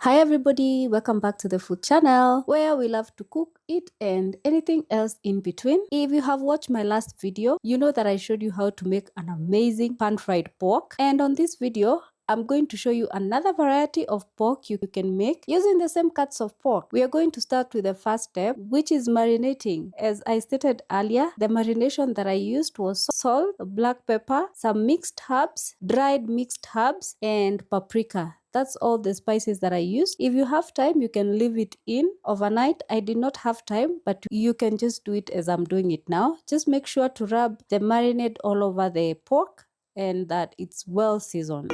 Hi everybody, welcome back to the food channel where we love to cook, eat and anything else in between. If you have watched my last video, you know that I showed you how to make an amazing pan-fried pork, and on this video I'm going to show you another variety of pork you can make using the same cuts of pork. We are going to start with the first step, which is marinating. As I stated earlier, the marination that I used was salt, black pepper, some mixed herbs, dried mixed herbs and paprika. That's all the spices that I used. If you have time, you can leave it in overnight. I did not have time, but you can just do it as I'm doing it now. Just make sure to rub the marinade all over the pork and that it's well seasoned.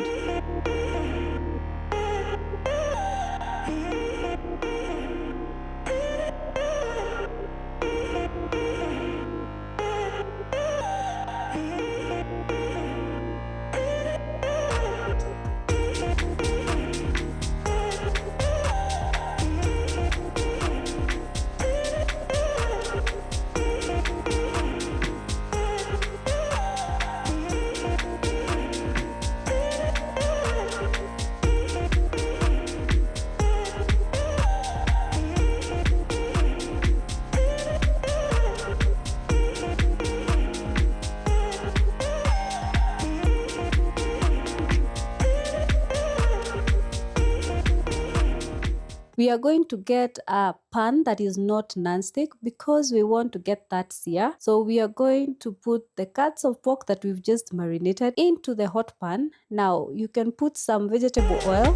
We are going to get a pan that is not non-stick because we want to get that sear. So we are going to put the cuts of pork that we've just marinated into the hot pan. Now you can put some vegetable oil.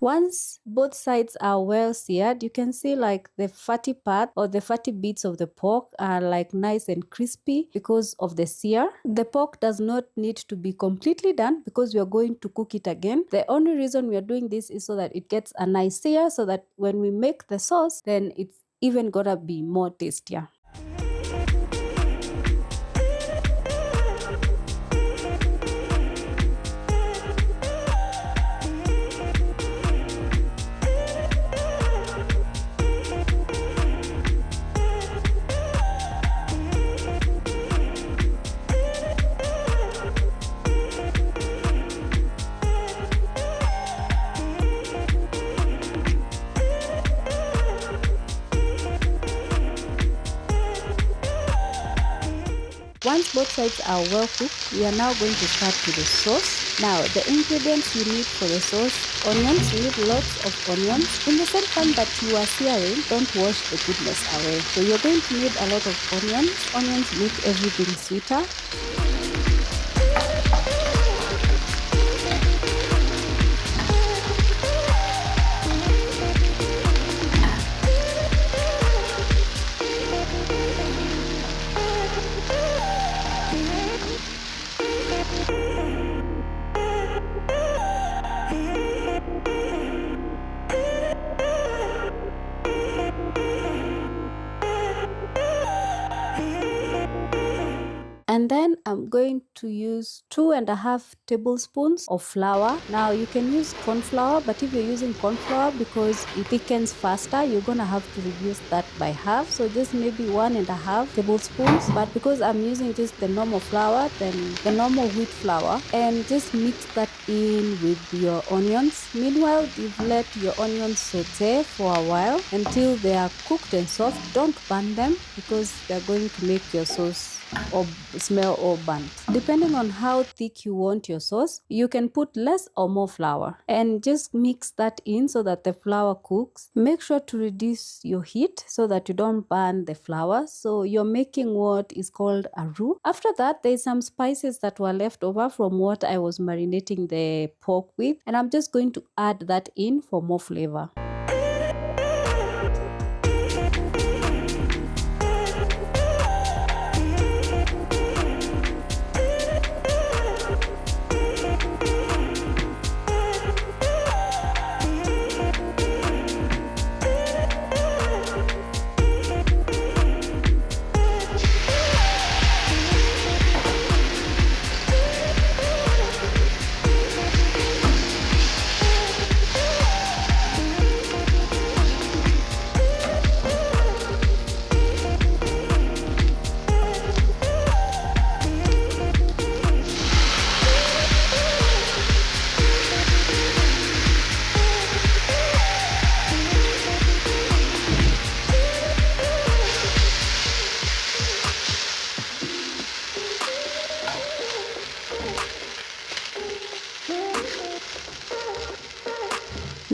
Once both sides are well seared, you can see like the fatty part or the fatty bits of the pork are like nice and crispy because of the sear. The pork does not need to be completely done because we are going to cook it again. The only reason we are doing this is so that it gets a nice sear, so that when we make the sauce, then it's even gonna be more tastier. Once both sides are well cooked, we are now going to start with the sauce. Now, the ingredients you need for the sauce: onions. You need lots of onions. In the same pan that you are searing, don't wash the goodness away. So you're going to need a lot of onions. Onions make everything sweeter. And then I'm going to use 2.5 tablespoons of flour. Now you can use corn flour, but if you're using corn flour, because it thickens faster, you're gonna have to reduce that by half. So just maybe 1.5 tablespoons. But because I'm using just the normal flour, then the normal wheat flour, and just mix that in with your onions. Meanwhile, you've let your onions saute for a while until they are cooked and soft. Don't burn them because they're going to make your sauce or smell or burnt. Depending on how thick you want your sauce, you can put less or more flour and just mix that in so that the flour cooks. Make sure to reduce your heat so that you don't burn the flour. So you're making what is called a roux. After that, there's some spices that were left over from what I was marinating the pork with, and I'm just going to add that in for more flavor.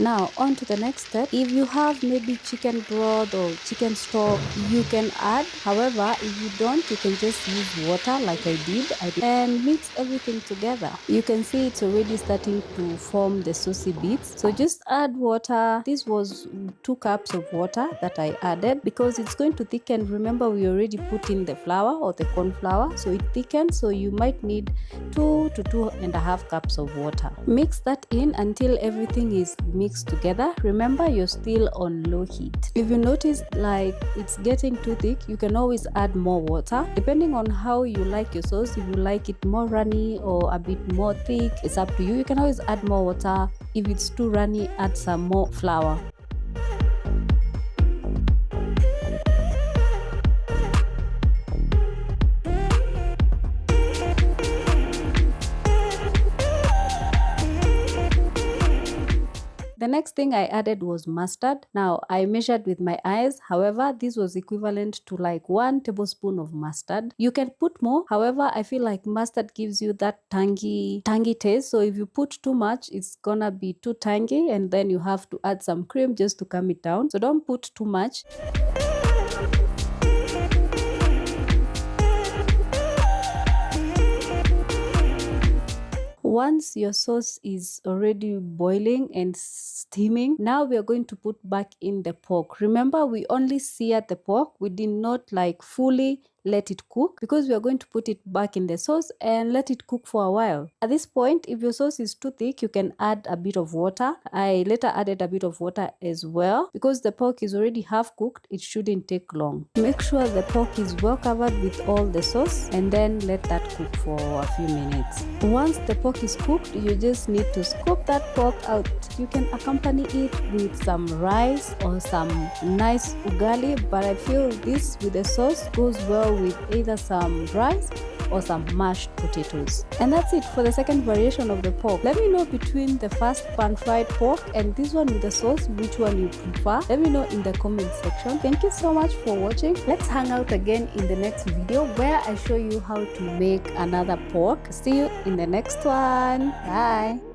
Now on to the next step. If you have maybe chicken broth or chicken stock, you can add. However, if you don't, you can just use water like I did and mix everything together. You can see it's already starting to form the saucy bits. So just add water. This was 2 cups of water that I added because it's going to thicken. Remember, we already put in the flour or the corn flour, so it thickens. So you might need 2 to 2.5 cups of water. Mix that in until everything is mixed together. Remember, you're still on low heat. If you notice like it's getting too thick, you can always add more water depending on how you like your sauce. If you like it more runny or a bit more thick, it's up to you. You can always add more water. If it's too runny, add some more flour. The next thing I added was mustard. Now I measured with my eyes. However, this was equivalent to like 1 tablespoon of mustard. You can put more. However, I feel like mustard gives you that tangy taste. So if you put too much, it's gonna be too tangy, and then you have to add some cream just to calm it down. So don't put too much. Once your sauce is already boiling and steaming, now we are going to put back in the pork. Remember, we only seared the pork. We did not like fully let it cook because we are going to put it back in the sauce and let it cook for a while. At this point, if your sauce is too thick, you can add a bit of water. I later added a bit of water as well because the pork is already half cooked. It shouldn't take long. Make sure the pork is well covered with all the sauce and then let that cook for a few minutes. Once the pork is cooked, you just need to scoop that pork out. You can accompany it with some rice or some nice ugali, but I feel this with the sauce goes well with either some rice or some mashed potatoes. And that's it for the second variation of the pork. Let me know between the first pan-fried pork and this one with the sauce, which one you prefer. Let me know in the comment section. Thank you so much for watching. Let's hang out again in the next video where I show you how to make another pork. See you in the next one. Bye.